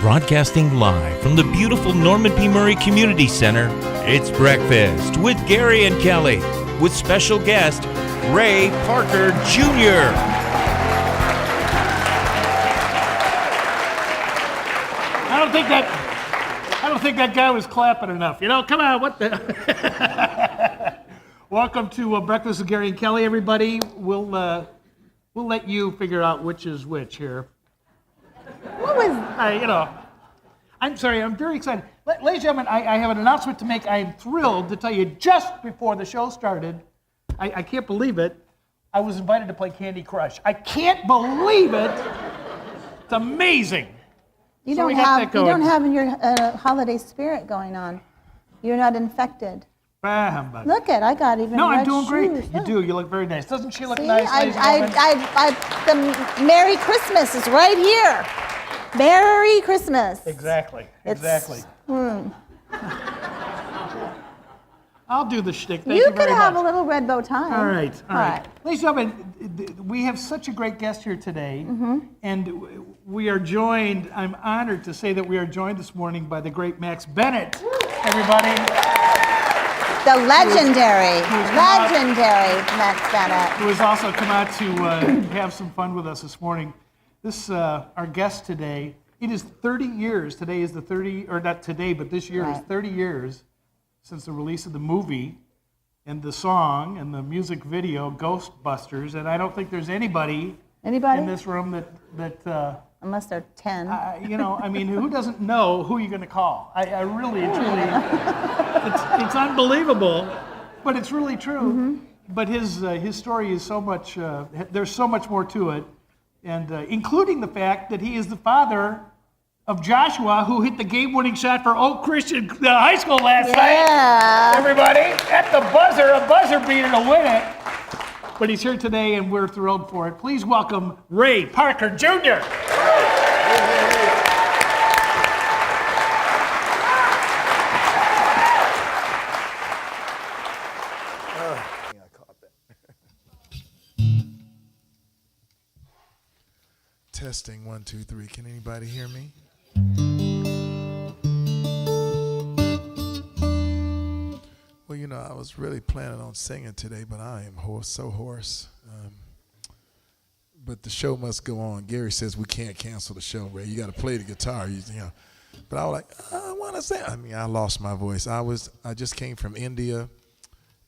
Broadcasting live from the beautiful Norman P. Murray Community Center, it's Breakfast with Gary and Kelly, with special guest Ray Parker Jr. I don't think that guy was clapping enough. You know, come on, what the? Welcome to Breakfast with Gary and Kelly, everybody. We'll let you figure out which is which here. What was? I'm sorry. I'm very excited, ladies and gentlemen. I have an announcement to make. I'm thrilled to tell you just before the show started. I can't believe it. I was invited to play Candy Crush. I can't believe it. It's amazing. You So don't have your holiday spirit going on. You're not infected. Look at, I got even. No, red I'm doing great. shoes. You do. You look very nice. Doesn't she look See, nice, ladies and gentlemen? the Merry Christmas is right here. Merry Christmas. Exactly. I'll do the shtick. Thank you You very could have much. a little red bow tie. All right. Ladies and gentlemen, we have such a great guest here today, and we are joined, I'm honored to say that we are joined this morning by the great Max Bennett. Everybody. The legendary Max Bennett. Who has also come out to have some fun with us this morning. This, our guest today, it is 30 years. Today is the 30, or not today, but this year is 30 years since the release of the movie and the song and the music video, Ghostbusters. And I don't think there's anybody in this room that unless they're 10. Who doesn't know who you're going to call? I really, truly, it's unbelievable, but it's really true. But his story is so much, there's so much more to it, and including the fact that he is the father of Joshua, who hit the game-winning shot for Oak Christian High School last night. Everybody, at the buzzer, a buzzer beater to win it. But he's here today, and we're thrilled for it. Please welcome Ray Parker Jr. Testing 1, 2, 3. Can anybody hear me? Well, I was really planning on singing today, but I am so hoarse. But the show must go on. Gary says we can't cancel the show, Ray. You got to play the guitar. But I was like, I want to sing. I lost my voice. I just came from India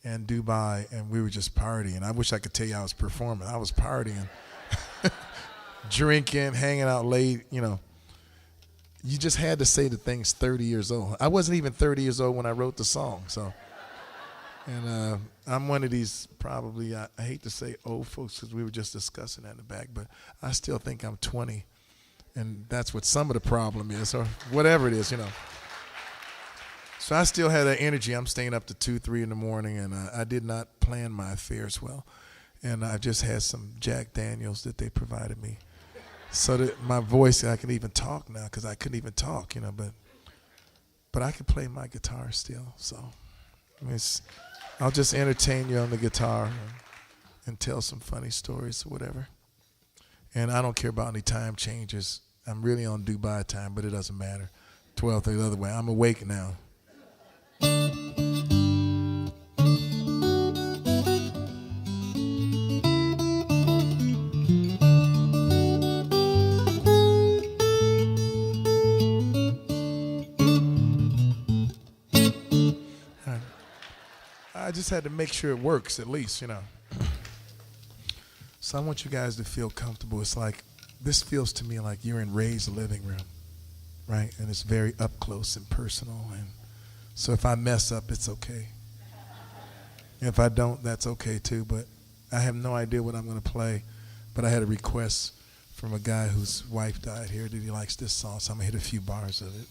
and Dubai, and we were just partying. I wish I could tell you I was performing. I was partying. Drinking, hanging out late, You just had to say the things 30 years old. I wasn't even 30 years old when I wrote the song, so. And I'm one of these probably, I hate to say old folks because we were just discussing that in the back, but I still think I'm 20. And that's what some of the problem is, or whatever it is, So I still had that energy. I'm staying up to 2, 3 in the morning, and I did not plan my affairs well. And I just had some Jack Daniels that they provided me. So that my voice, I can even talk now because I couldn't even talk, but I can play my guitar still. So I'll just entertain you on the guitar and tell some funny stories or whatever. And I don't care about any time changes. I'm really on Dubai time, but it doesn't matter. 12:30 the other way. I'm awake now. I just had to make sure it works at least, So I want you guys to feel comfortable. It's like, this feels to me like you're in Ray's living room, right? And it's very up close and personal. And so if I mess up, it's okay. If I don't, that's okay too. But I have no idea what I'm going to play. But I had a request from a guy whose wife died here that he likes this song, so I'm going to hit a few bars of it.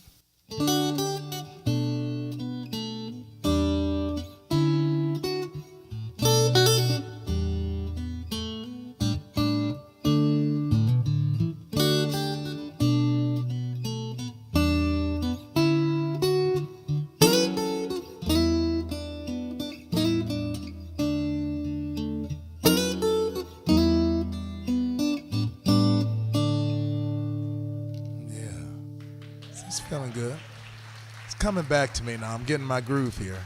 feeling good. It's coming back to me now. I'm getting my groove here.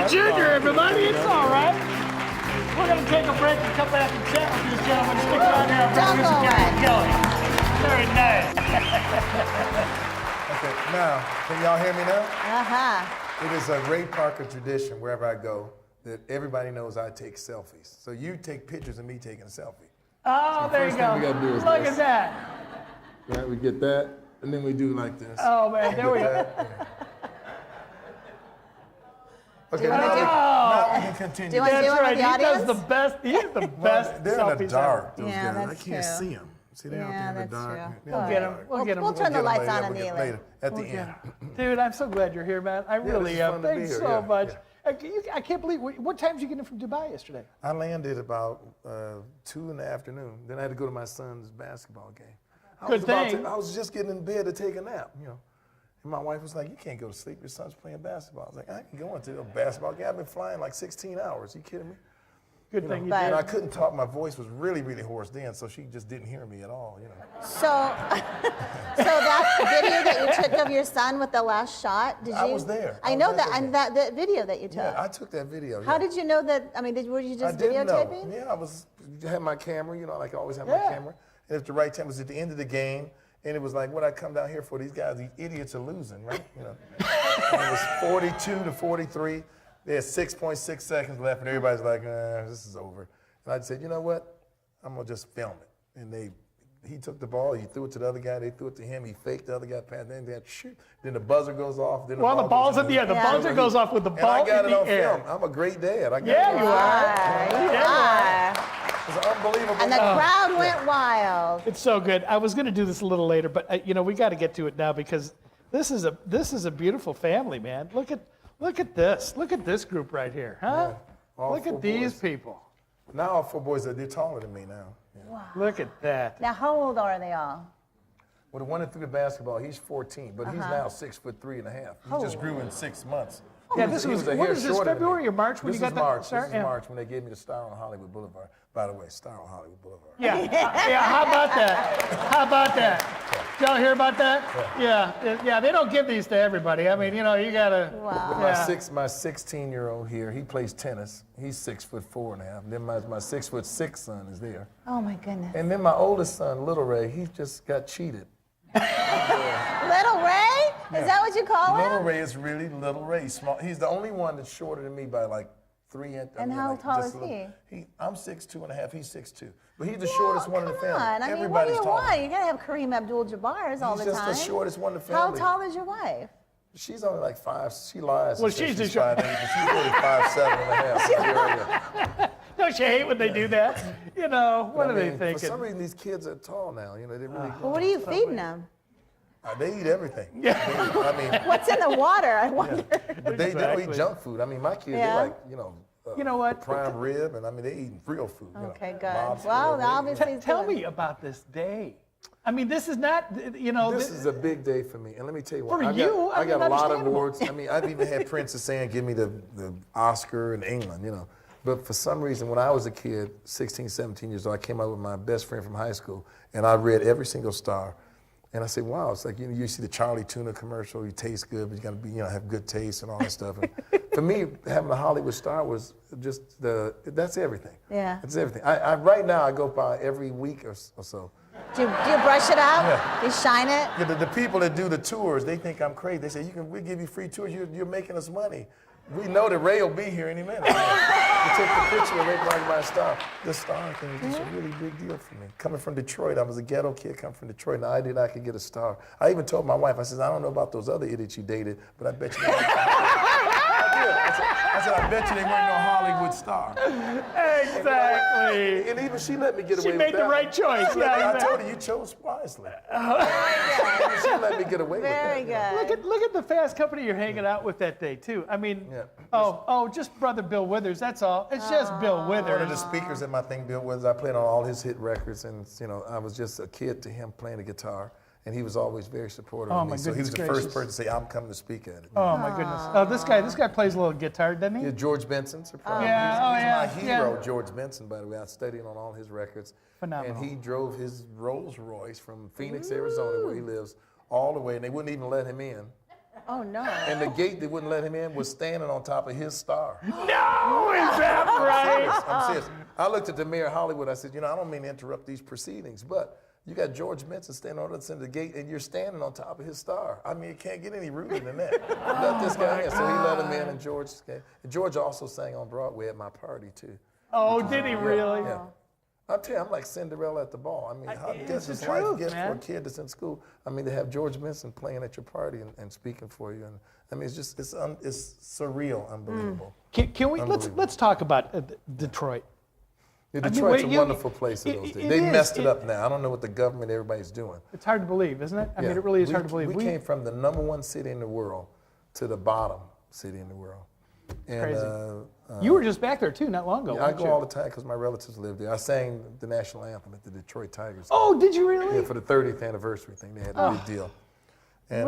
Junior, everybody. It's all right. We're going to take a break and come back and chat with these gentlemen. Stick around here. Don't go away. Kelly. Very nice. Okay, now, can y'all hear me now? Uh-huh. It is a Ray Parker tradition wherever I go that everybody knows I take selfies. So you take pictures of me taking a selfie. Oh, So there you first go. thing we gotta do is Look this. at that. Right, we get that, and then we do like this. Oh, man, there we go. That. Okay, you wanna now, do- now we can continue. Do you want to do That's it right. with the He audience? does the best. He is the Well, best they're in selfies the dark, ever. those Yeah, guys. I that's can't true. see them. See, they're out Yeah, there in the that's dark. true. They're We'll in the get him. dark. We'll get him. We'll turn the get 'em lights later. on We'll get 'em immediately. later, at the We'll get end. him. Dude, I'm so glad you're here, man. I this really is am. fun to be Thanks here, so yeah, much. yeah. I can't believe. What time did you get in from Dubai yesterday? I landed about 2 in the afternoon. Then I had to go to my son's basketball game. Good thing. I was just getting in bed to take a nap, you know. And my wife was like, "You can't go to sleep. Your son's playing basketball." I was like, "I ain't going to a basketball game. I've been flying like 16 hours. You kidding me?" Good You thing know, you But- did. and I couldn't talk. My voice was really, really hoarse then, so she just didn't hear me at all, you know. So, so that video that you took of your son with the last shot, did you? I was there. I I know was that, at and that that video that you took. Yeah, I took that video. How yeah. did you know that? I mean, were you I just didn't videotaping? know. Yeah, I had my camera, you know, like I always have Yeah. my camera. And if the right time was at the end of the game, and it was like, what I come down here for, these guys, these idiots are losing, right? You know. And it was 42 to 43. They had 6.6 seconds left, and everybody's like, this is over. And I said, you know what? I'm gonna just film it. And he took the ball, he threw it to the other guy, they threw it to him, he faked the other guy, passed, then they had shoot. Then the buzzer goes off, then the Well, the ball ball's goes in the air. The Yeah. buzzer goes off with the And ball I got in it the on air. film. I'm a great dad. I got Yeah, it you on are. film. You Yeah, you are. It's unbelievable. And the crowd went wild. It's so good. I was going to do this a little later, but we got to get to it now because this is a beautiful family, man. Look at this. Look at this group right here, huh? Yeah, all Look 4 at these boys. people. Now all 4 boys, they're taller than me now. Yeah. Look at that. Now, how old are they all? Well, the one that threw the basketball, he's 14, but he's now 6'3.5". He just grew in 6 months. Yeah, this was, what is this, February or March when you got the star? This is March when they gave me the star on Hollywood Boulevard. By the way, star on Hollywood Boulevard. Yeah, yeah, how about that? How about that? Did y'all hear about that? Yeah, they don't give these to everybody. I mean, you know, you gotta. Wow. My 16-year-old here, he plays tennis. He's 6'4.5". Then my 6'6" son is there. Oh my goodness. And then my oldest son, Little Ray, he just got cheated. Little Ray? Is that what you call him? Little Ray is really Little Ray. He's small. He's the only one that's shorter than me by like 3 inches. And how tall is he? I'm 6'2.5". He's 6'2". But he's the shortest one in the family. Come on. I mean, what do you want? You gotta have Kareem Abdul-Jabbars all the time. He's just the shortest one in the How family. tall is your wife? She's only like 5. She lies. Well, She's she's 5'8", but she's really 5'7.5". Don't you hate when they do that? You know, what are they thinking? For some reason, these kids are tall now. You know, they really. Well, what are you feeding them? They eat everything. Yeah. I mean, What's in the water, I wonder? but they don't eat junk food. I mean, my kids, they like, you know what? prime rib, and I mean, they eating real food. Okay, good. Lobster, Well, obviously it's Tell good. me about this day. I mean, this is not, you know. This is a big day for me, and let me tell you what. For I you, got a lot of understandable. awards. I mean, I've even had Princess saying, "Give me the Oscar in England," you know. But for some reason, when I was a kid, 16, 17 years old, I came out with my best friend from high school, and I read every single star. And I said, wow, it's like, you see the Charlie Tuna commercial, you taste good, but you gotta be, have good taste and all that stuff. And for me, having a Hollywood star was just that's everything. Yeah. It's everything. Right now, I go by every week or so. Do you brush it up? Yeah. You shine it? Yeah, the people that do the tours, they think I'm crazy. They say, we give you free tours, you're making us money. We know that Ray will be here any minute. You take the picture of Ray by my star. The star thing is just a really big deal for me. Coming from Detroit, I was a ghetto kid coming from Detroit, and I did I could get a star. I even told my wife, I said, I don't know about those other idiots you dated, but I bet you they I said, I bet you they weren't no Hollywood star. Exactly. And even she let me get away with that. She made the right choice. I told her, you chose wisely. She let me get away with that. Very good. Look at the fast company you're hanging out with that day too. I mean, just brother Bill Withers. That's all. It's just Bill Withers. One of the speakers at my thing, Bill Withers, I played on all his hit records, and I was just a kid to him playing the guitar, and he was always very supportive of me. So he was the first person to say, "I'm coming to speak at it." Oh my goodness. Oh, this guy plays a little guitar, doesn't he? Yeah, George Benson, surprise. He's my hero, George Benson, by the way. I studied on all his records. Phenomenal. And he drove his Rolls Royce from Phoenix, Arizona, where he lives, all the way, and they wouldn't even let him in. Oh, no. And the gate that wouldn't let him in was standing on top of his star. No, is that right? I'm serious. I looked at the mayor of Hollywood. I said, I don't mean to interrupt these proceedings, but you got George Benson standing on the other end of the gate, and you're standing on top of his star. I mean, it can't get any ruder than that. Let this guy in. So he let him in, and George also sang on Broadway at my party, too. Oh, did he really? Yeah. I'll tell you, I'm like Cinderella at the ball. I mean, how good does the life truth, get man. for a kid that's in school? I mean, to have George Benson playing at your party and speaking for you, and I mean, it's surreal, unbelievable. Can we let's talk about Detroit? Yeah, Detroit's a wonderful place in those days. They messed it up now. I don't know what the government, everybody's doing. It's hard to believe, isn't it? I mean, it really is hard to believe. We came from the #1 city in the world to the bottom city in the world. And, crazy. You were just back there too, not long ago. Yeah, I go all the time because my relatives live there. I sang the national anthem at the Detroit Tigers. Oh, did you really? Yeah, for the 30th anniversary thing. They had a big deal. And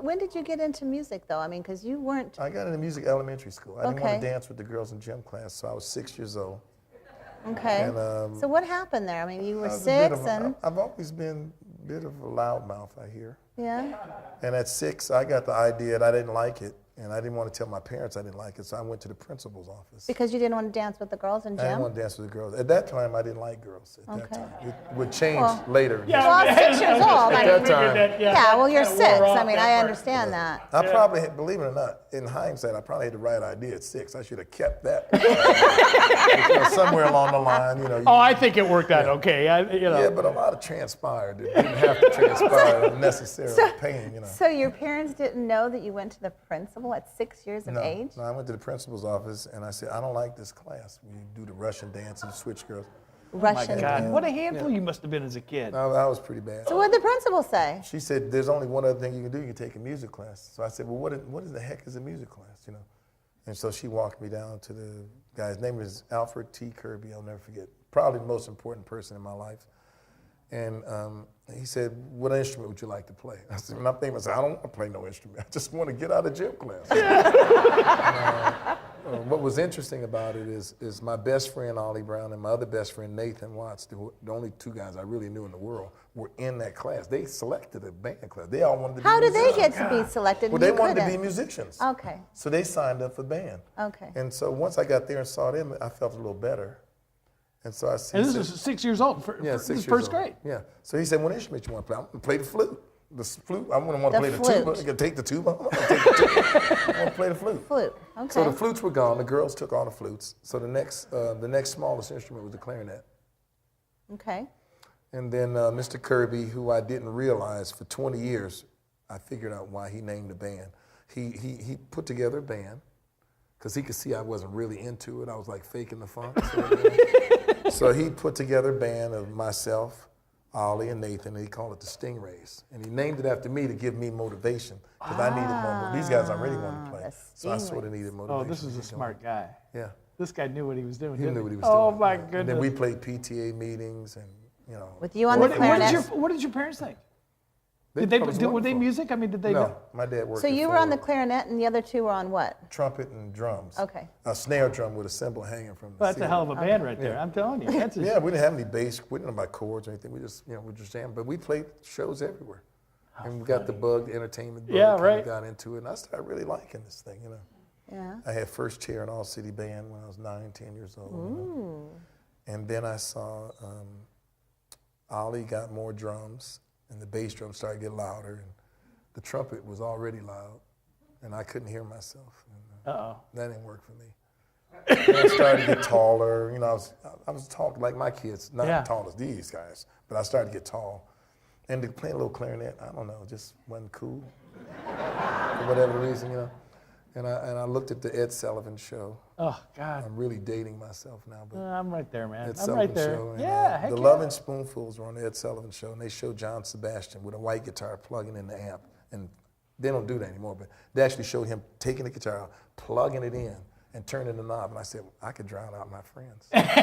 When did you get into music, though? I mean, because you weren't. I got into music elementary school. I didn't want to dance with the girls in gym class, so I was 6 years old. Okay. And, so what happened there? I mean, you were I was 6 and. I've always been a bit of a loudmouth, I hear. Yeah. And at 6, I got the idea and I didn't like it. And I didn't want to tell my parents I didn't like it, so I went to the principal's office. Because you didn't want to dance with the girls in gym? I didn't want to dance with the girls. At that time, I didn't like girls. At that time. It would change later. Yeah, Well, 6 years old. At that time. Yeah, well, you're 6. I mean, I understand that. I probably, believe it or not, in hindsight, I probably had the right idea at 6. I should have kept that. Somewhere along the line, I think it worked out okay. Yeah, but a lot of transpired. It didn't have to transpire unnecessary pain, So your parents didn't know that you went to the principal at 6 years of age? No, I went to the principal's office and I said, I don't like this class. When you do the Russian dance and switch girls. Russian God, dance. what a handful you must have been as a kid. I was pretty bad. So what did the principal say? She said, there's only one other thing you can do. You can take a music class. So I said, well, what in the heck is a music class, And so she walked me down to the guy's name is Alfred T. Kirby. I'll never forget. Probably the most important person in my life. And he said, what instrument would you like to play? I said, and I'm thinking, I don't want to play no instrument. I just want to get out of gym class. What was interesting about it is my best friend, Ollie Brown, and my other best friend, Nathan Watts, the only two guys I really knew in the world, were in that class. They selected a band class. They all wanted to be How did musicians. they get to be selected? Well, and they you wanted to be couldn't? musicians. Okay. So they signed up for band. Okay. And so once I got there and saw them, I felt a little better. And so I said, And this is 6 years old, first grade. Yeah. So he said, what instrument you want to play? I'm going to play the flute. The flute, I wouldn't want to play the flute. tuba. I can take the tuba. I'm going to take the tuba. I want to play the flute. Flute. Okay. So the flutes were gone. The girls took all the flutes. So the next smallest instrument was the clarinet. Okay. And then Mr. Kirby, who I didn't realize for 20 years, I figured out why he named the band. He put together a band because he could see I wasn't really into it. I was like faking the funk. So he put together a band of myself, Ollie, and Nathan, and he called it the Stingrays. And he named it after me to give me motivation because I needed more. These guys already wanted to play. So I sort of needed motivation. Oh, this is a smart guy. Yeah. This guy knew what he was doing. He knew what he was Oh, doing. my And goodness. then we played PTA meetings and, you know. With you on the clarinet. What did your parents think? They Did they, thought it was were they wonderful. music? I mean, did they No, know? my dad worked So at you were on the Ford. clarinet and the other two were on what? Trumpet and drums. Okay. A snare drum with a cymbal hanging from the Well, that's a ceiling. hell of a band right there. Yeah. I'm telling you. That's Yeah, we didn't have any bass. We didn't know about chords or anything. We just, we just jammed. But we played shows everywhere. And we got the bug, the entertainment bug. Yeah, kinda right. Got into it, and I started really liking this thing, Yeah. I had first chair in all city band when I was 9, 10 years old. And then I saw Ollie got more drums, and the bass drum started getting louder, and the trumpet was already loud, and I couldn't hear myself. And, that didn't work for me. And I started to get taller. I was tall like my kids, not tall as these guys, but I started to get tall. And to play a little clarinet, I don't know, just wasn't cool for whatever reason, And I looked at the Ed Sullivan show. Oh, God. I'm really dating myself now, but I'm right there, man. Ed I'm Sullivan right there. show. And, Yeah, heck the yeah. Lovin' Spoonfuls were on the Ed Sullivan show, and they showed John Sebastian with a white guitar plugging in the amp. And they don't do that anymore, but they actually showed him taking the guitar out, plugging it in, and turning the knob. And I said, I could drown out my friends. Kind of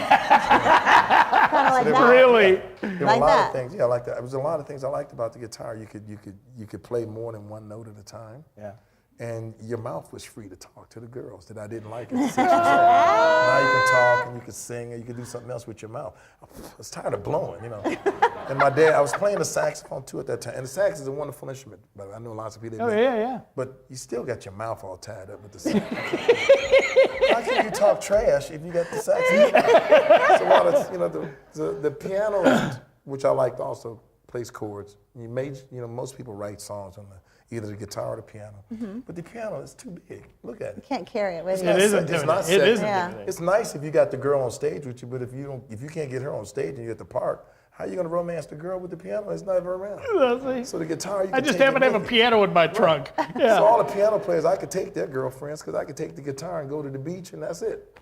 like that. Really? There were Like a lot that. of things. Yeah, I like that. There was a lot of things I liked about the guitar. You could play more than one note at a time. Yeah. And your mouth was free to talk to the girls that I didn't like at 6 years old. Now you can talk and you can sing and you can do something else with your mouth. I was tired of blowing, And my dad, I was playing the saxophone too at that time. And the sax is a wonderful instrument, but I know lots of people Oh, didn't. yeah. But you still got your mouth all tied up with the sax. How can you talk trash if you got the sax? It's a lot of, the piano, which I liked also, plays chords. Most people write songs on either the guitar or the piano. But the piano is too big. Look at You it. can't carry it with you. It is It's not intimidating. It sexy. is Yeah. intimidating. It's nice if you got the girl on stage with you, but if you can't get her on stage and you're at the park, how are you going to romance the girl with the piano? It's never around. So the guitar, you I can just take happen and to have a make it. piano in my trunk. Yeah. So all the piano players, I could take their girlfriends because I could take the guitar and go to the beach and that's it.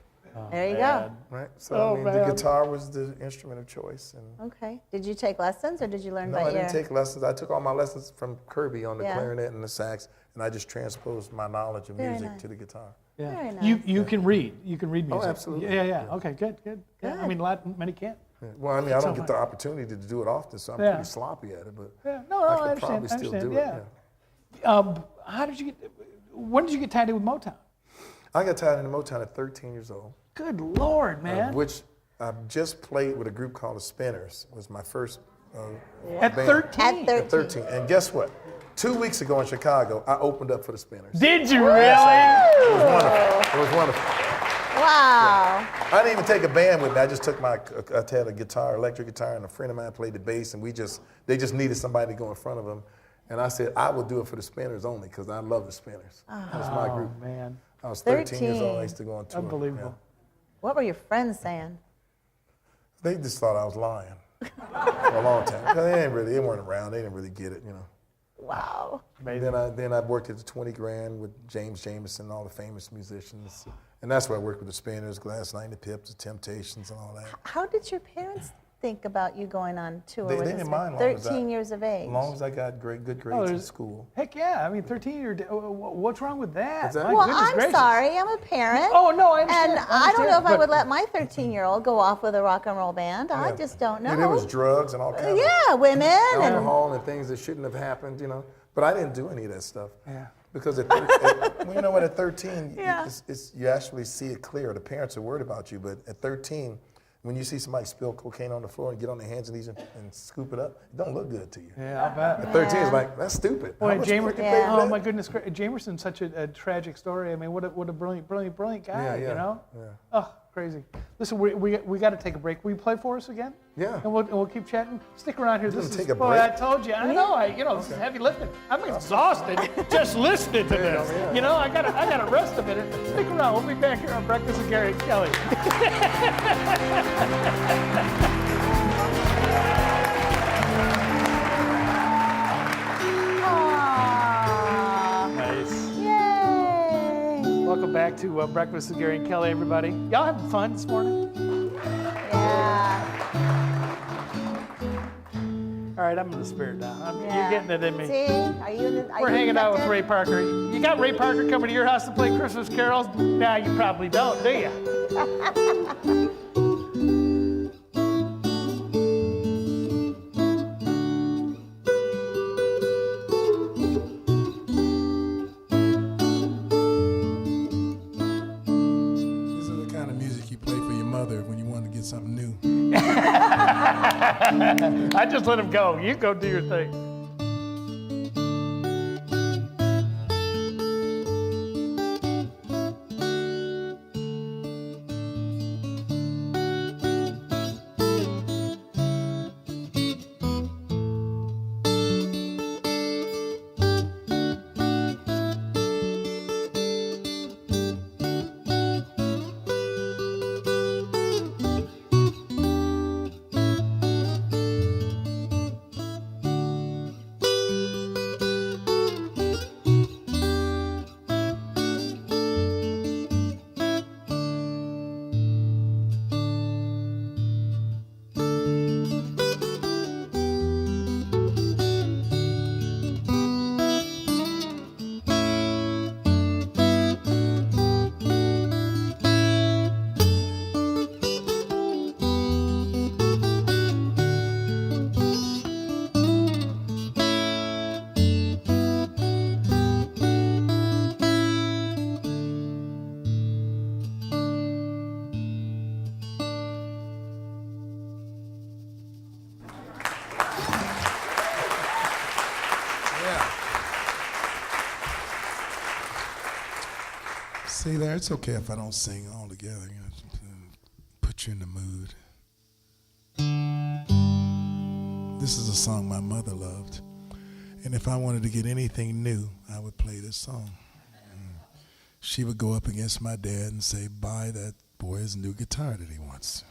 There you Man. Right? So Oh, the man. guitar was the instrument of choice. And go. Okay. Did you take lessons or did you learn no, by I ear? didn't take lessons. I took all my lessons from Kirby on the Yeah. clarinet and the sax, and I just transposed my knowledge of Very music nice. to the guitar. Yeah. Very nice. You can read. You can read music. absolutely. Yeah. Okay, good. Yeah, I mean, many can't. Yeah. Well, I mean, I So don't get much. the opportunity to do it often, so I'm Yeah. pretty sloppy at it, but Yeah. No, I I could understand. probably still do Yeah. it. Yeah. How did you get? When did you get tied in with Motown? I got tied into Motown at 13 years old, Good Lord, man. which I just played with a group called the Spinners. It was my first At band. 13? At 13. And guess what? 2 weeks ago in Chicago, I opened up for the Spinners. Did you really? It was wonderful. It was wonderful. Wow. I didn't even take a band with me. I just took I had a guitar, electric guitar, and a friend of mine played the bass, and they just needed somebody to go in front of them. And I said, I will do it for the Spinners only because I love the Spinners. That's my group. Oh, man. I was 13 years old. 13. I used to go on tour. Unbelievable. What were your friends saying? Yeah. They just thought I was lying for a long time. 'Cause they weren't around. They didn't really get it, Wow. Amazing. Then I worked at the 20 Grand with James Jamerson, all the famous musicians. And that's where I worked with the Spinners, Gladys Knight and the Pips, the Temptations, and all that. How did your parents think about you going on tour They with didn't us? mind 13 years of age. As long as I got good grades in school. Heck yeah. I mean, 13 what's wrong with that? Exactly. My Well, goodness I'm gracious. sorry. I'm a parent. Oh, no, I understand. And I don't know if I but- would let my 13-year-old go off with a rock and roll band. I Yeah. just don't know. Yeah, there was drugs and all kinds Yeah, women of and alcohol and things that shouldn't have happened, you know. But I didn't do any of that stuff. Yeah. Because well, you know what, at 13, Yeah. you actually see it clear. The parents are worried about you, but at 13, when you see somebody spill cocaine on the floor and get on their hands and knees and scoop it up, it don't look good to you. Yeah, I'll bet. At 13, Yeah. it's like, that's stupid. Boy, How much money you pay for oh that? my goodness, Jamerson's such a tragic story. I mean, what a brilliant guy, Yeah, you know? yeah. Oh, crazy. Listen, we got to take a break. Will you play for us again? Yeah. And we'll keep chatting. Stick around here. This is take a boy, break? I told you. I know. This is heavy lifting. I'm exhausted just listening to this. yeah. You know, I gotta rest a minute. Stick around. We'll be back here on Breakfast with Gary and Kelly. Aw, Nice. yay. Welcome back to Breakfast with Gary and Kelly, everybody. Y'all having fun this morning? Yeah. All right, I'm in the spirit now. Yeah. You're getting it in me. See? Are you We're hanging out with infected? Ray Parker. You got Ray Parker coming to your house to play Christmas carols? Nah, you probably don't, do you? This is the kind of music you play for your mother when you want to get something new. I just let him go. You go do your thing. See there, it's okay if I don't sing all together. You know, just put you in the mood. This is a song my mother loved. And if I wanted to get anything new, I would play this song. She would go up against my dad and say, buy that boy his new guitar that he wants.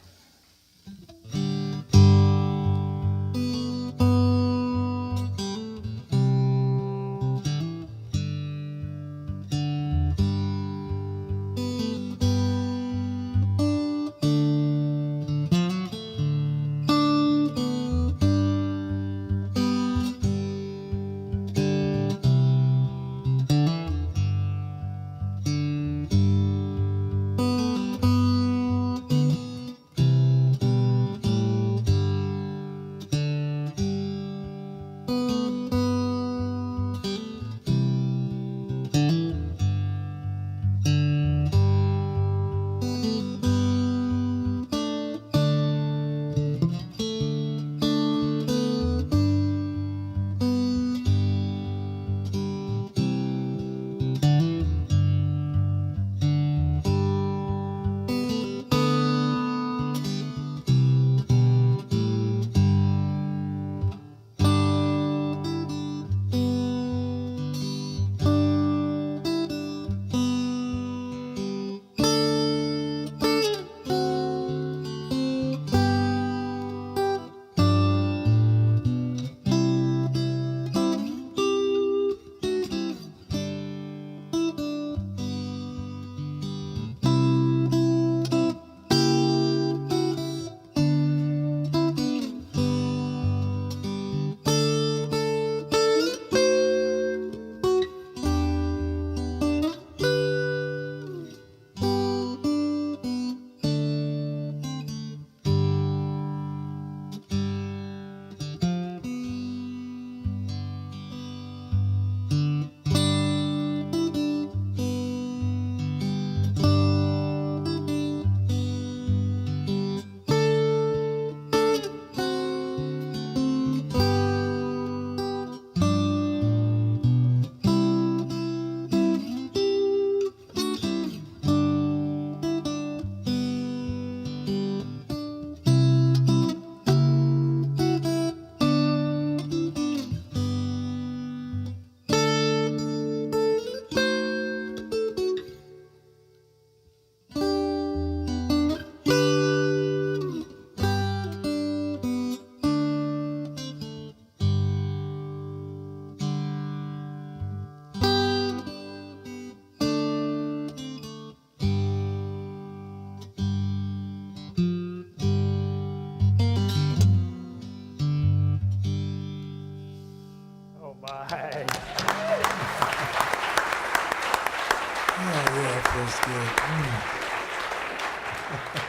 was good.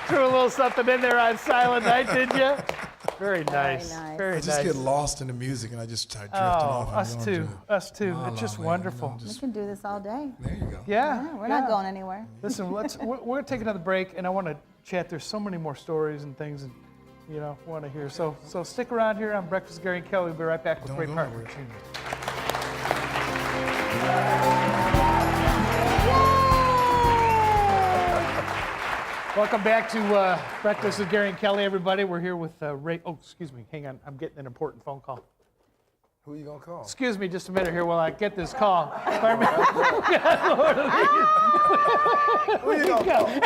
Threw a little something in there on Silent Night, did you? Very nice. Very I nice. just get lost in the music and I just start drifting off. Us too. Us too. It's just wonderful. We can do this all day. There you go. Yeah. We're not going anywhere. Listen, we're going to take another break, and I want to chat. There's so many more stories and things, and want to hear. So stick around here on Breakfast with Gary and Kelly. We'll be right back with Ray Parker Jr. Welcome back to Breakfast with Gary and Kelly, everybody. We're here with Ray. Oh, excuse me. Hang on. I'm getting an important phone call. Who are you going to call? Excuse me just a minute here while I get this call. Who are you going to call? Who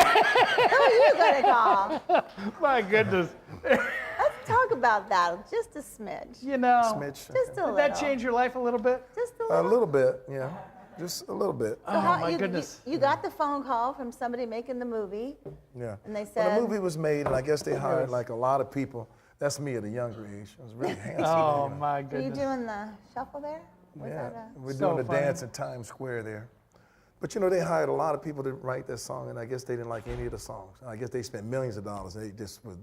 are you going to call? My goodness. Let's talk about that just a smidge. Smidge. Just a little. Did that change your life a little bit? Just a little. A little bit, yeah. Just a little bit. So my goodness. You got the phone call from somebody making the movie. Yeah. And they When said. the movie was made, and I guess they hired like a lot of people. That's me at a younger age. I was really handsome. Oh, my Are you goodness. doing the shuffle there? Was Yeah, that a- we're So doing the funny. dance in Times Square there. But they hired a lot of people to write that song, and I guess they didn't like any of the songs. I guess they spent millions of dollars, and they just were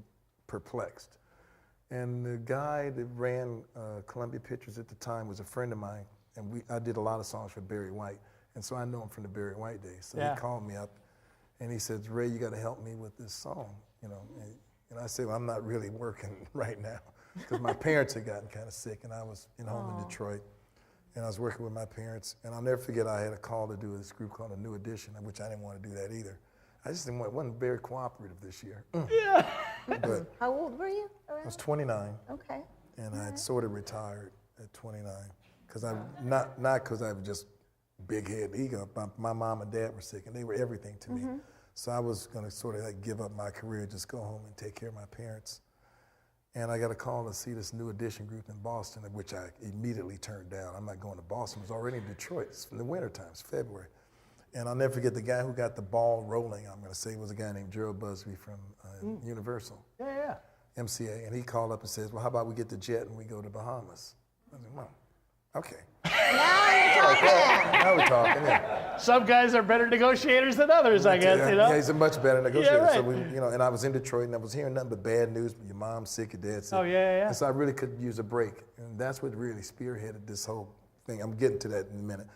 perplexed. And the guy that ran Columbia Pictures at the time was a friend of mine, and I did a lot of songs for Barry White, and so I know him from the Barry White days. So Yeah. he called me up, and he said, "Ray, you got to help me with this song," And I said, "Well, I'm not really working right now," because my parents had gotten kind of sick, and I was home in Detroit. And I was working with my parents, and I'll never forget I had a call to do this group called A New Edition, which I didn't want to do that either. I just wasn't very cooperative this year. Yeah. But How old were you? I was 29, Okay. and I had sort of retired at 29, because not because I was just big head ego. My mom and dad were sick, and they were everything to me. So I was going to sort of like give up my career, just go home and take care of my parents. And I got a call to see this New Edition group in Boston, which I immediately turned down. I'm not going to Boston. It was already in Detroit. It's in the wintertime. It's February. And I'll never forget the guy who got the ball rolling, I'm going to say, was a guy named Gerald Busby from Universal, Yeah. MCA. And he called up and says, "Well, how about we get the jet and we go to Bahamas?" I said, "Well, okay." Now you're talking. Now we're talking, yeah. Some guys are better negotiators than others, I guess, Yeah, he's a much better negotiator. right. So we, and I was in Detroit, and I was hearing nothing but bad news. Your mom's sick, your dad's sick. Oh, yeah. And so I really could use a break, and that's what really spearheaded this whole thing. I'm getting to that in a minute.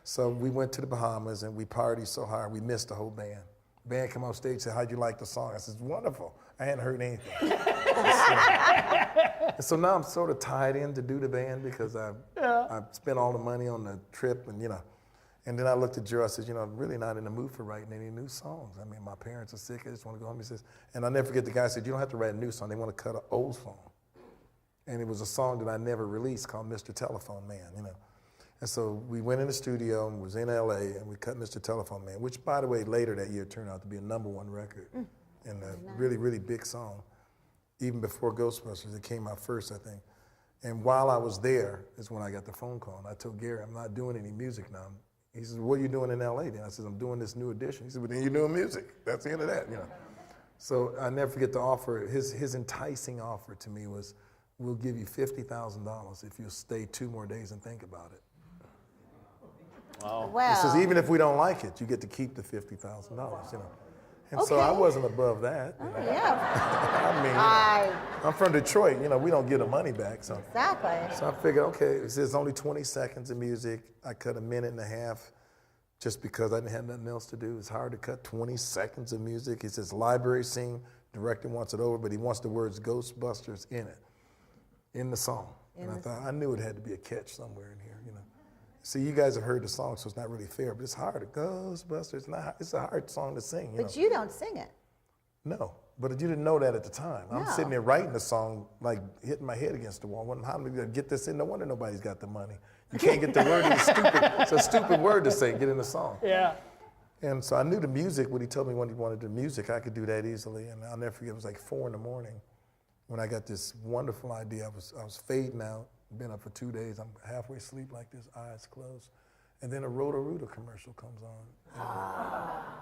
So we went to the Bahamas, and we partied so hard, we missed the whole band. Band come off stage and said, "How'd you like the song?" I said, "It's wonderful." I hadn't heard anything. And so now I'm sort of tied in to do the band because I spent all the money on the trip, and and then I looked at Joe. I said, "I'm really not in the mood for writing any new songs. I mean, my parents are sick. I just want to go home." He says, and I'll never forget the guy said, "You don't have to write a new song. They want to cut an old song." And it was a song that I never released called "Mr. Telephone Man," And so we went in the studio and was in LA, and we cut Mr. Telephone Man, which, by the way, later that year turned out to be a #1 record and a really, really big song. Even before Ghostbusters, it came out first, I think. And while I was there is when I got the phone call. And I told Gary, "I'm not doing any music now." He says, "What are you doing in LA then?" I said, "I'm doing this New Edition." He said, "Well, then you're doing music." That's the end of that, So I never forget the offer. His enticing offer to me was, "We'll give you $50,000 if you'll stay 2 more days and think about it." Well. He says, "Even if we don't like it, you get to keep the $50,000, And so I wasn't above that. Yeah. I mean, I'm from Detroit, we don't get the money back. So. Exactly. So I figured, okay, it says only 20 seconds of music. I cut 1.5 minutes just because I didn't have nothing else to do. It's hard to cut 20 seconds of music. He says library scene, director wants it over, but he wants the words Ghostbusters in it, in the song. And I thought, I knew it had to be a catch somewhere in here, See, you guys have heard the song, so it's not really fair, but it's hard. Ghostbusters, it's a hard song to sing. But you don't sing it. No, but you didn't know that at the time. I'm sitting there writing the song, like hitting my head against the wall. How am I going to get this in? No wonder nobody's got the money. You can't get the word in. It's a stupid word to say, get in the song. Yeah. And so I knew the music, when he told me when he wanted the music, I could do that easily. And I'll never forget, it was like 4 in the morning when I got this wonderful idea. I was fading out. Been up for 2 days. I'm halfway asleep like this, eyes closed. And then a Roto-Rooter commercial comes on.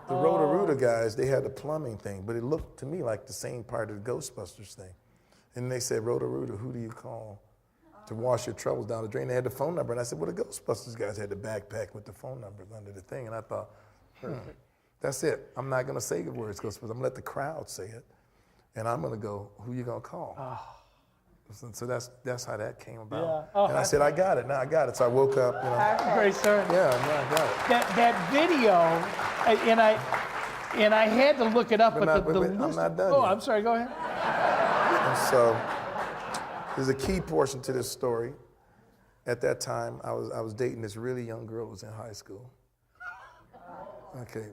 The Roto-Rooter guys, they had the plumbing thing, but it looked to me like the same part of the Ghostbusters thing. And they said, "Roto-Rooter, who do you call to wash your troubles down the drain?" They had the phone number. And I said, "Well, the Ghostbusters guys had the backpack with the phone numbers under the thing." And I thought, That's it. I'm not going to say the words because I'm going to let the crowd say it. And I'm going to go, who you going to call? Oh. So that's how that came about. Yeah. Oh, and I said, I got it. Now I got it. So I woke up, you know. Great story. Yeah, now I got it. That video, and I had to look it up, but the I'm not done Oh, yet. I'm sorry. Go ahead. And so there's a key portion to this story. At that time, I was dating this really young girl who was in high school. Okay,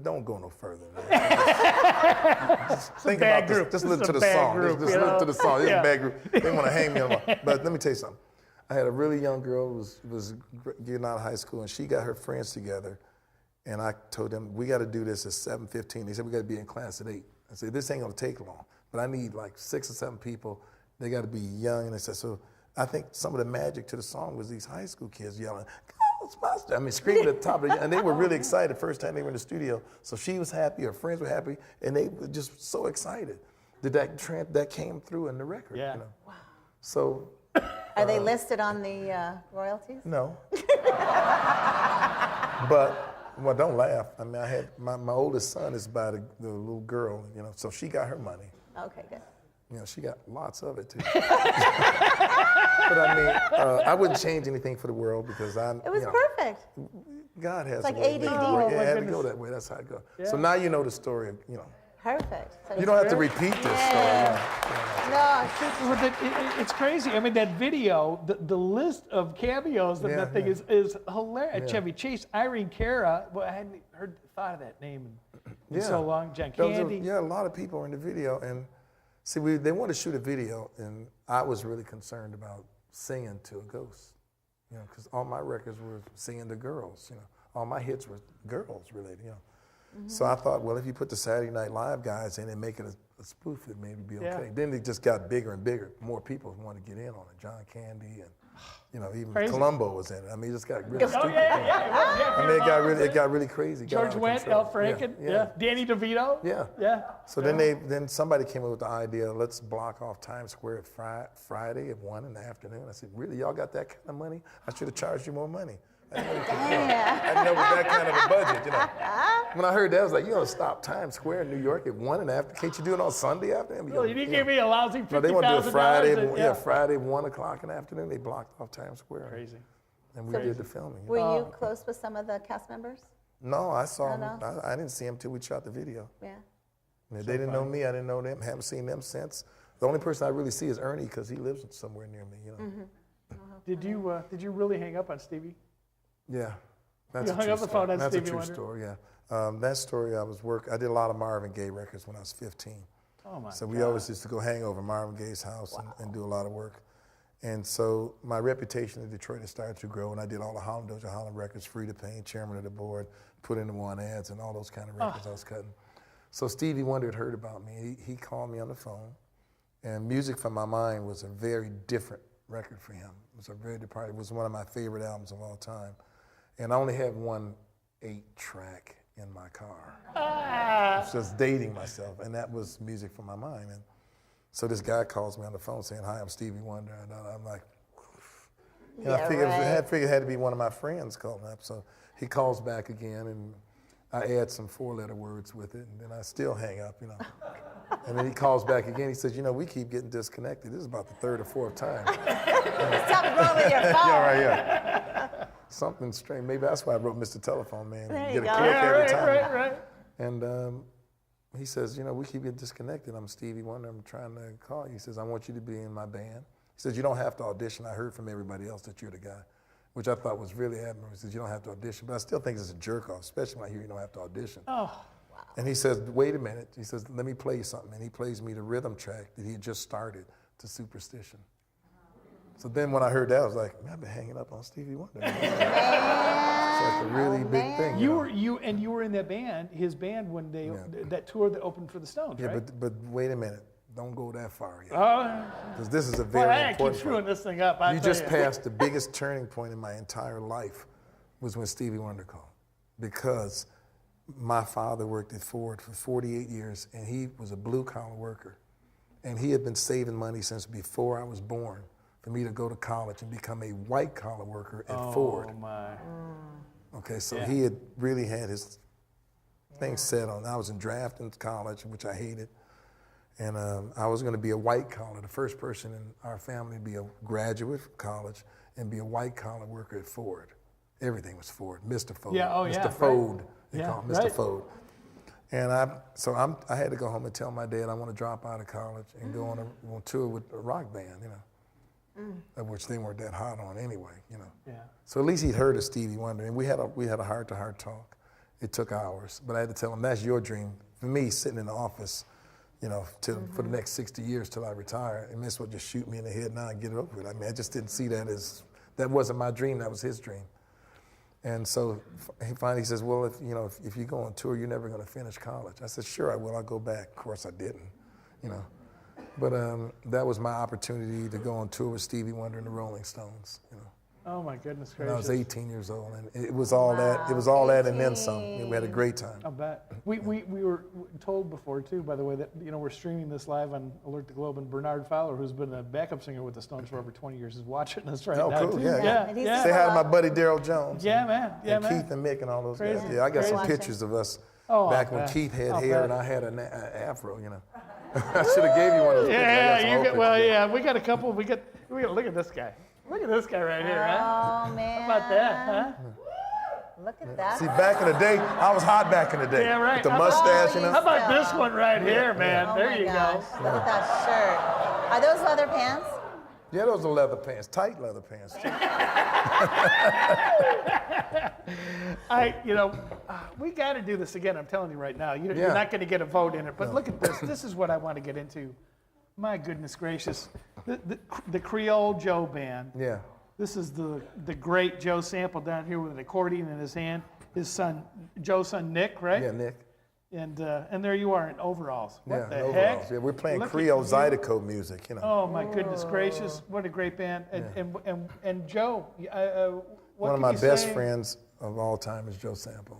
don't go no further, man. Just think about this. Just listen to the song. Just listen to the song. It's a bad group. They want to hang me on the But let me tell you something. I had a really young girl who was getting out of high school, and she got her friends together. And I told them, we got to do this at 7:15. They said, we got to be in class at 8. I said, this ain't going to take long. But I need like 6 or 7 people. They got to be young. And they said, so I think some of the magic to the song was these high school kids yelling, Ghostbusters. I mean, screaming at the top of it. And they were really excited first time they were in the studio. So she was happy, her friends were happy, and they were just so excited that came through in the record. Yeah. You know? Wow. So. Are they listed on the royalties? No. But, well, don't laugh. I mean, I had, my oldest son is by the little girl, you know, so she got her money. Okay, good. You know, she got lots of it too. But I mean, I wouldn't change anything for the world because It was perfect. God has It's like a way. ADD. It had to go that way. That's how it goes. Yeah. So now you know the story. You know, Perfect. So you don't have to repeat this story. No, It's crazy. I mean, that video, the list of cameos of that thing is hilarious. Yeah. Chevy Chase, Irene Cara. Well, I hadn't thought of that name in so long. John Candy. A lot of people are in the video, and see, they wanted to shoot a video, and I was really concerned about singing to a ghost, you know, because all my records were singing to girls, you know, all my hits were girls related, you know. Mm-hmm. So I thought, well, if you put the Saturday Night Live guys in and make it a spoof, it maybe be okay. Yeah. Then it just got bigger and bigger. More people wanted to get in on it. John Candy and, you know, even Crazy. Columbo was in it. I mean, it just got really stupid. Yeah. I mean, it got really crazy. George Wendt, Al Franken, Danny DeVito. Yeah. So then somebody came up with the idea, let's block off Times Square at Friday at 1 in the afternoon. I said, really, y'all got that kind of money? I should have charged you more money. I didn't know it was that kind of a budget, you know. When I heard that, I was like, you don't stop Times Square in New York at 1 in the afternoon. Can't you do it on Sunday afternoon? Well, you didn't give me a lousy $50,000. No, they want to do it Friday, Friday, 1 o'clock in the afternoon. They blocked off Times Square. Crazy. And we did the filming. were you close with some of the cast members? No, I saw them. I didn't see them till we shot the video. Yeah. They didn't know me. I didn't know them. Haven't seen them since. The only person I really see is Ernie because he lives somewhere near me. You know. Did you really hang up on Stevie? Yeah, that's You a hung true up the story. phone on That's Stevie a true Wonder? story. Yeah, that story I did a lot of Marvin Gaye records when I was 15. Oh my So God. we always used to go hang over Marvin Gaye's house and do a lot of work. And so my reputation in Detroit had started to grow, and I did all the Holland Doja Holland records, Free to Paint, chairman of the board, put in the one ads, and all those kind of records I was cutting. So Stevie Wonder had heard about me. He called me on the phone, and Music from My Mind was a very different record for him. It was a very different. It was one of my favorite albums of all time, and I only had one 8-track in my car. I was just dating myself, and that was Music from My Mind. And so this guy calls me on the phone saying, "Hi, I'm Stevie Wonder," and I'm like, I figured it had to be one of my friends calling up. So he calls back again, and I add some 4-letter words with it, and then I still hang up, you know. And then he calls back again. He says, we keep getting disconnected. This is about the 3rd or 4th time. Something wrong with your phone. Yeah. Something strange. Maybe that's why I wrote Mr. Telephone Man. There You you get a go. click every time. Right. And he says, we keep getting disconnected. I'm Stevie Wonder. I'm trying to call you. He says, I want you to be in my band. He says, you don't have to audition. I heard from everybody else that you're the guy, which I thought was really admirable. He says, you don't have to audition. But I still think it's a jerk off, especially when I hear you don't have to audition. Oh. Wow. And he says, wait a minute. He says, let me play you something. And he plays me the rhythm track that he had just started to Superstition. So then when I heard that, I was like, man, I've been hanging up on Stevie Wonder. It's like a really big thing. You were in that band, his band, when they that tour that opened for the Stones, right? Yeah, but wait a minute. Don't go that far yet. Oh, Because this is a boy, very I keep important screwing part. this thing up. You just passed the biggest turning point in my entire life was when Stevie Wonder called. Because my father worked at Ford for 48 years, and he was a blue-collar worker. And he had been saving money since before I was born for me to go to college and become a white-collar worker at Ford. Oh, my. Okay, so he had really had things set on. I was in draft in college, which I hated. And I was going to be a white collar, the first person in our family to be a graduate from college and be a white collar worker at Ford. Everything was Ford, Mr. Ford. Yeah, oh, Mr. yeah, Ford, right. they Yeah, call him Mr. right. Ford. And I had to go home and tell my dad I want to drop out of college and go on tour with a rock band, of which they weren't that hot on anyway, Yeah. So at least he'd heard of Stevie Wonder, and we had a heart-to-heart talk. It took hours, but I had to tell him that's your dream. For me, sitting in the office, for the next 60 years till I retire, and this would just shoot me in the head now and get it over with. I mean, I just didn't see that wasn't my dream. That was his dream. And so he finally says, well, if you go on tour, you're never going to finish college. I said, sure, I will. I'll go back. Of course, I didn't, But that was my opportunity to go on tour with Stevie Wonder and the Rolling Stones, Oh my goodness When gracious! I was 18 years old, and it was all that. It was all that and then some. We had a great time. I'll bet. We were told before too, by the way, that we're streaming this live on Alert the Globe, and Bernard Fowler, who's been a backup singer with the Stones for over 20 years, is watching us right now. Cool. Too. Yeah. Yeah. Say hi to my buddy Daryl Jones. Yeah, man. Yeah, and man. Keith and Mick and all those Crazy. guys. Yeah, I got some Crazy. pictures of us Oh, back I'll when bet. Keith had I'll hair bet. and I had an afro. I should have gave you one of those pictures. I got some Yeah, old pictures. we got a couple. We got look at this guy. Look at this guy right here, huh? Oh, man. How about that, huh? Look at that. See, back in the day, I was hot back in the day. Yeah, right. With the How about- mustache, How about this one right here, man? Oh There my you gosh. go. Look at that shirt. Are those leather pants? Yeah, those are leather pants, tight leather pants. Too. We got to do this again. I'm telling you right now. You're Yeah. not going to get a vote in it. But look at this. This is what I want to get into. My goodness gracious. The Creole Joe Band. Yeah. This is the great Joe Sample down here with an accordion in his hand. His son, Joe's son Nick, right? Yeah, Nick. And there you are in overalls. What the overalls. heck? Yeah, we're playing Look at Creole you. Zydeco music, Oh my goodness gracious! What a great band! And Joe, what One of can my you best say? friends of all time is Joe Sample.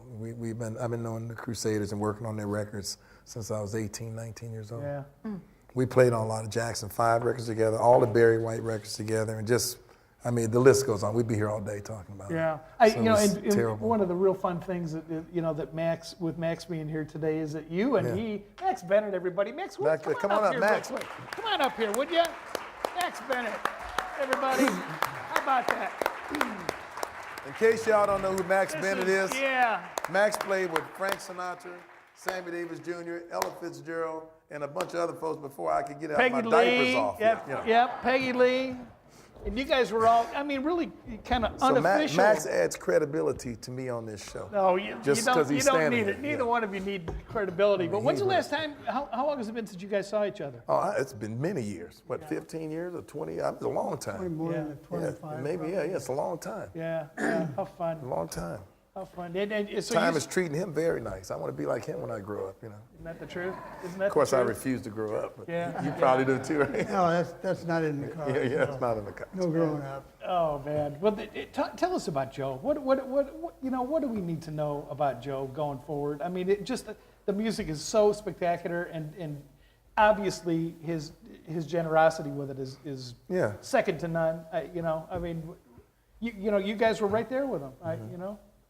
I've been knowing the Crusaders and working on their records since I was 18, 19 years old. Yeah. We played on a lot of Jackson 5 records together, all the Barry White records together, and the list goes on. We'd be here all day talking about Yeah, it. So it was and terrible. one of the real fun things that Max being here today is that you and Max Bennett, everybody, Max, Come on up, here, Max. real quick. Come on up here, would you? Max Bennett, everybody. How about that? In case y'all don't know who Max Bennett is, Yeah. Max played with Frank Sinatra, Sammy Davis Jr., Ella Fitzgerald, and a bunch of other folks before I could get out Peggy my Lee. diapers off. Yep, Peggy Lee. And you guys were all, really kind of So unofficial. Max adds credibility to me on this show. No, you Just don't, 'cause he's you don't standing need there, it. Neither yeah. one of you need credibility. But when's the he last time, how long has it been since you guys saw each other? Oh, it's been many years. What, 15 years or 20? It's a long time. More Yeah. than 25. Maybe, it's a long time. Yeah, how fun, A long time. how fun. And so Time you, is treating him very nice. I want to be like him when I grow up, isn't that the truth? Isn't that Of course, the I truth? refuse to grow up, but Yeah. you probably do too, right? No, that's not in the car. Yeah, it's not in the cards. No growing up. Oh man. Well, tell us about Joe. What do we need to know about Joe going forward? I mean, the music is so spectacular, and obviously his generosity with it is Yeah. second to none. You guys were right there with him.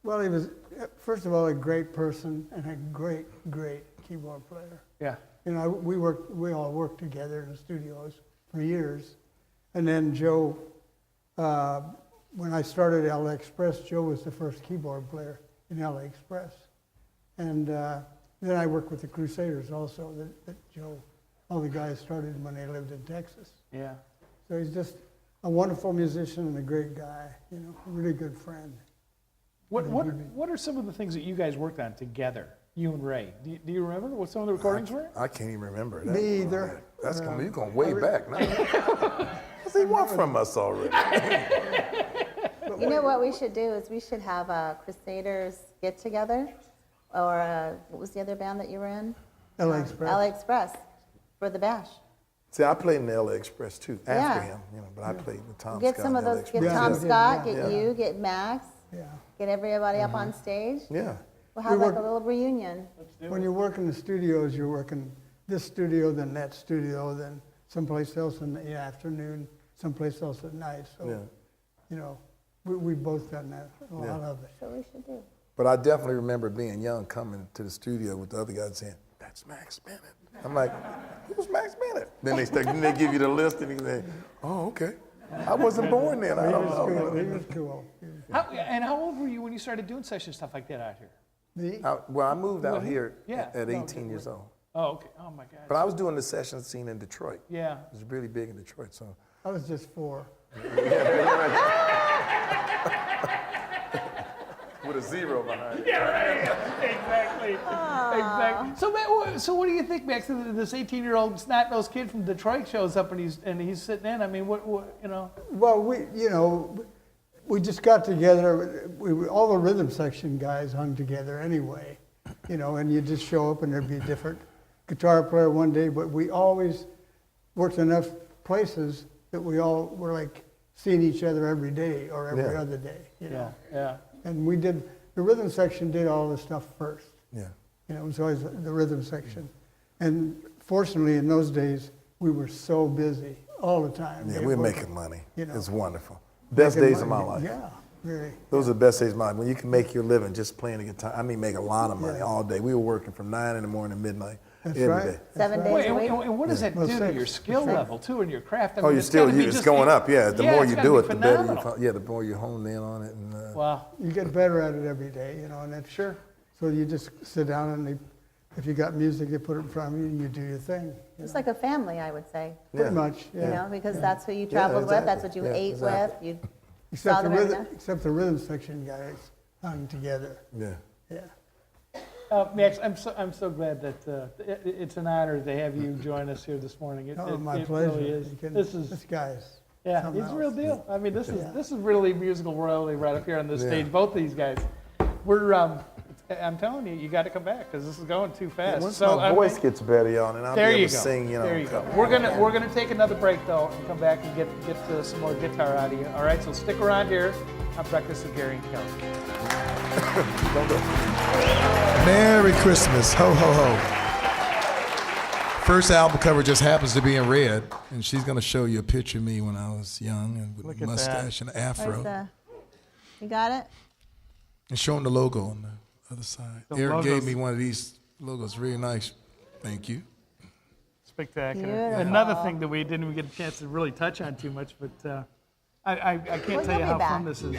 Well, he was, first of all, a great person and a great, great keyboard player. Yeah. We all worked together in the studios for years. And then Joe, when I started LA Express, Joe was the first keyboard player in LA Express. And then I worked with the Crusaders also, that Joe, all the guys started when they lived in Texas. Yeah. So he's just a wonderful musician and a great guy, a really good friend. What are some of the things that you guys worked on together, you and Ray? Do you remember what some of the recordings were? I can't even remember that. Me either. That's you're going way back now. What's he want from us already? You know what we should do is we should have a Crusaders get together, or what was the other band that you were in? LA Express. LA Express for the bash. See, I played in the LA Express too, after Yeah. him, but I played with Tom Get Scott some in of LA those. Get Express. Tom Yeah. Scott. Yeah. Get you. Get Max. Yeah. Get everybody up on stage. Yeah. We'll have We like work- a little reunion. When you work in the studios, you're working this studio, then that studio, then someplace else in the afternoon, someplace else at night. So, Yeah. we've both done that, a lot of it. So we should do. But I definitely remember being young, coming to the studio with the other guys saying, "That's Max Bennett." I'm like, "Who's Max Bennett?" Then they give you the list and you say, "Oh, okay. I wasn't born then. I don't know." He was cool. How old were you when you started doing session stuff like that out here? Me? Well, I moved out here Yeah. at 18 years old. Oh, okay. Oh my God. But I was doing the session scene in Detroit. Yeah. It was really big in Detroit. So I was just 4. with a 0 behind it. Yeah, right. Exactly. Exactly. So, so what do you think, Max? This 18-year-old snot-nosed kid from Detroit shows up and he's sitting in. I mean, what you know? Well, we just got together. All the rhythm section guys hung together anyway, and you just show up and there'd be a different guitar player one day, but we always worked enough places that we all were like seeing each other every day or every other day, Yeah. And the rhythm section did all the stuff first. Yeah. It was always the rhythm section. And fortunately, in those days, we were so busy all the time. Yeah, It we're wasn't, making money. you know, It's wonderful. Best making days of my money. life. Yeah, very. Those are the best days of my life. When you can make your living just playing the guitar. I mean, make a lot of money all day. We were working from 9 in the morning to midnight That's every right. day. Seven That's days right. a week. And what does that Well, do to six. your skill level too and your craft? I Oh, mean, you're still, gotta be it's just- going up, yeah. The more it's you gotta do be it, the better phenomenal. the more you hone in on it. And, Wow. You get better at it every day, and that's Sure. So you just sit down and if you got music, they put it in front of you and you do your thing. It's like a family, I would say. Pretty much, yeah. Because that's who you traveled with, that's what you exactly. Yeah, ate exactly. with. You saw them every day. Except the rhythm section guys hung together. yeah. Yeah. Max, I'm so glad that it's an honor to have you join us here this morning. My it pleasure. Really is. This guy's. yeah, something it's a real else. deal. I mean, this Yeah. is really musical royalty right up here on this Yeah. stage. Both these guys. We're I'm telling you, you got to come back because this is going too fast. Once so my voice gets better, y'all, and I'll be there able you to go. sing, There you go. We're gonna take another break though and come back and get some more guitar out of you. All right, so stick around here on Breakfast with Gary and Kelly. Don't go. Merry Christmas. Ho, ho, ho. First album cover just happens to be in red, and she's going to show you a picture of me when I was young and with Look a at mustache and an Where's afro. you got it? And showing the logo on the other side. The Eric logos. gave me one of these logos. Really nice. Thank you. Spectacular. Beautiful. Another thing that we didn't get a chance to really touch on too much, but I can't Well, tell you you'll how be fun back. this is.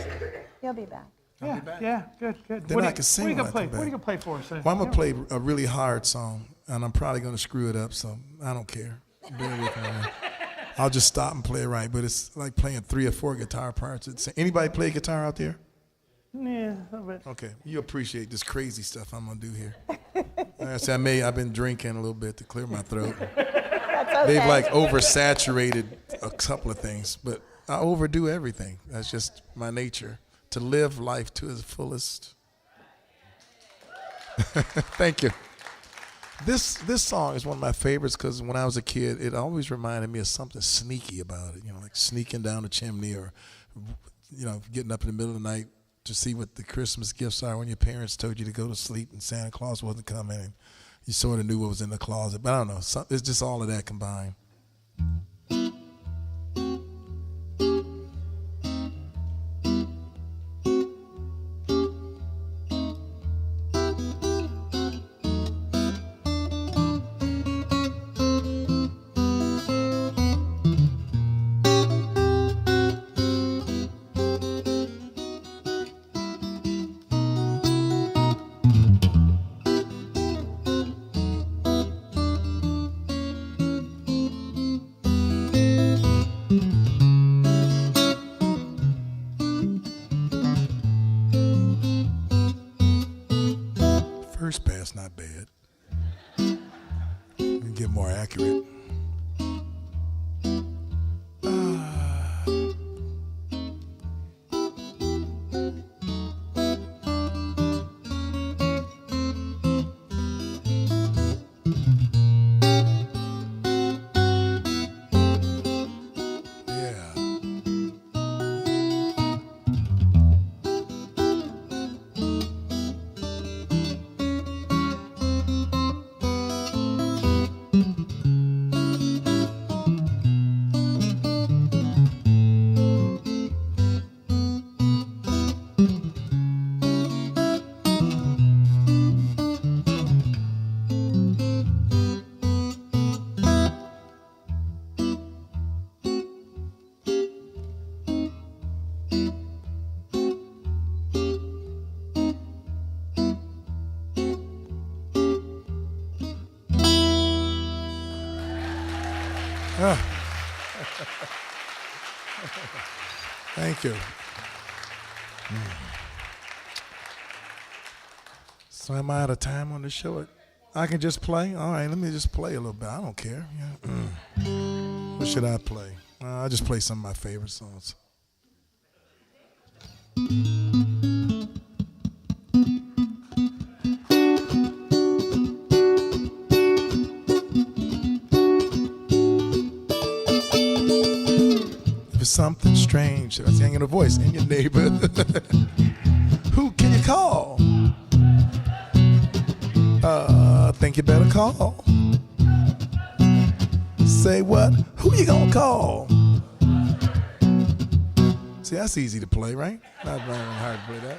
You'll be back. Yeah, good. Then What I do can sing What are you when gonna I play? come What are you back. gonna play for us? Well, I'm going to play a really hard song, and I'm probably going to screw it up, so I don't care. Bear with me. I'll just stop and play it right, but it's like playing 3 or 4 guitar parts. Anybody play guitar out there? Yeah, a little bit. Okay, you appreciate this crazy stuff I'm gonna do here. Like I said, I've been drinking a little bit to clear my throat. That's okay. They've like oversaturated a couple of things, but I overdo everything. That's just my nature, to live life to its fullest. Thank you. This song is one of my favorites because when I was a kid, it always reminded me of something sneaky about it. Like sneaking down the chimney, or getting up in the middle of the night to see what the Christmas gifts are when your parents told you to go to sleep and Santa Claus wasn't coming, and you sort of knew what was in the closet. But I don't know. It's just all of that combined. First pass, not bad. You can get more accurate. Yeah. Thank you. So am I out of time on the show? I can just play? All right, let me just play a little bit. I don't care. Yeah. What should I play? I'll just play some of my favorite songs. If it's something strange, I was singing a voice in your neighbor. Who can you call? I think you better call. Say what? Who you gonna call? See, that's easy to play, right? Not very hard to play that.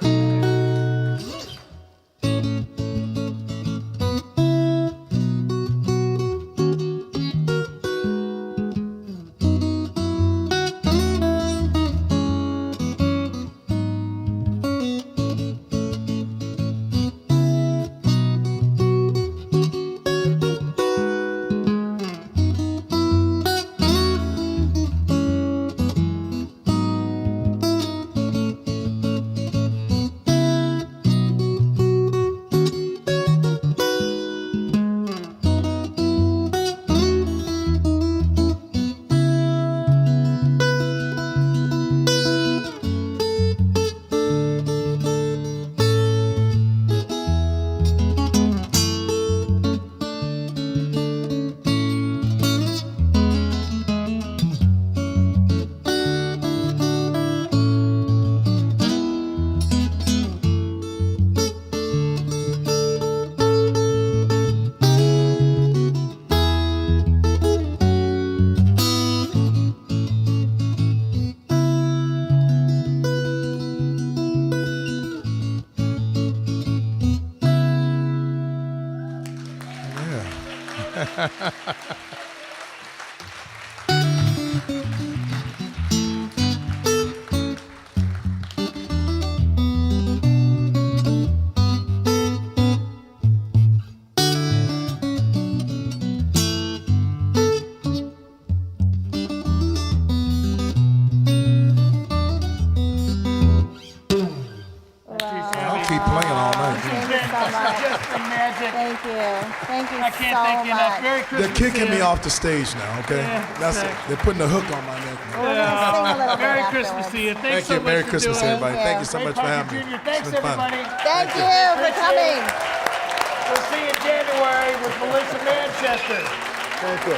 They're kicking me off the stage now, okay? That's it. They're putting a hook on my neck now. Merry Christmas to you. Thanks so much Merry for Christmas, doing it. everybody. Thank you so much for having me. Thanks, It's been fun. everybody. Thank you for coming. We'll see you in January with Melissa Manchester. Thank you.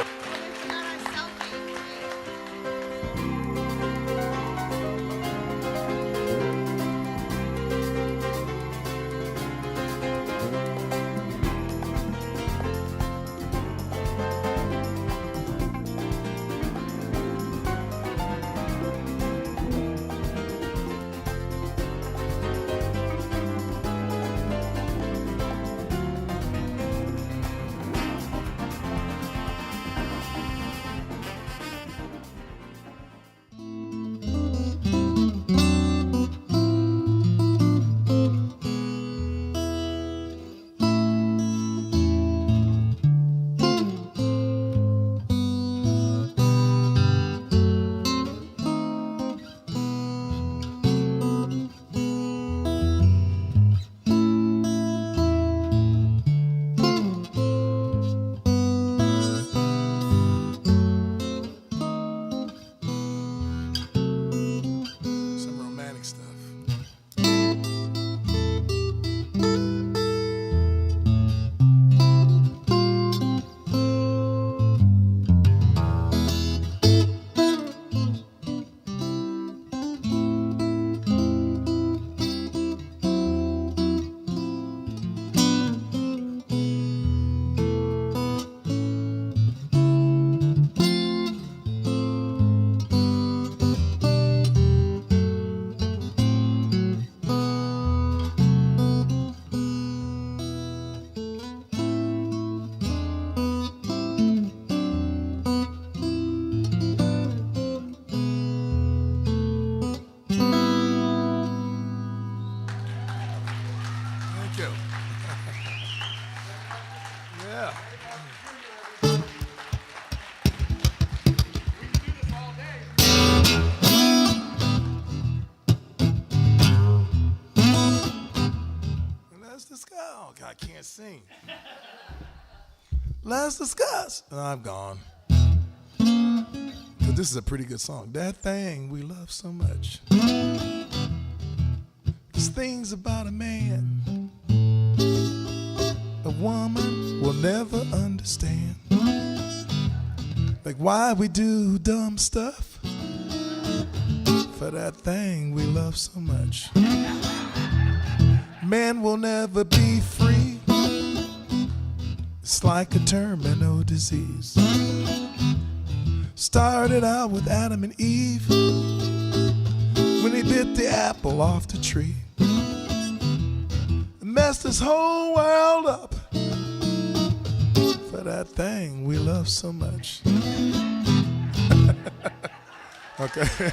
Let's discuss. Oh, God, I can't sing. Let's discuss. And I'm gone. But this is a pretty good song. That thing we love so much. There's things about a man a woman will never understand. Like why we do dumb stuff for that thing we love so much. Man will never be free. It's like a terminal disease. Started out with Adam and Eve when he bit the apple off the tree. Messed this whole world up for that thing we love so much. Okay.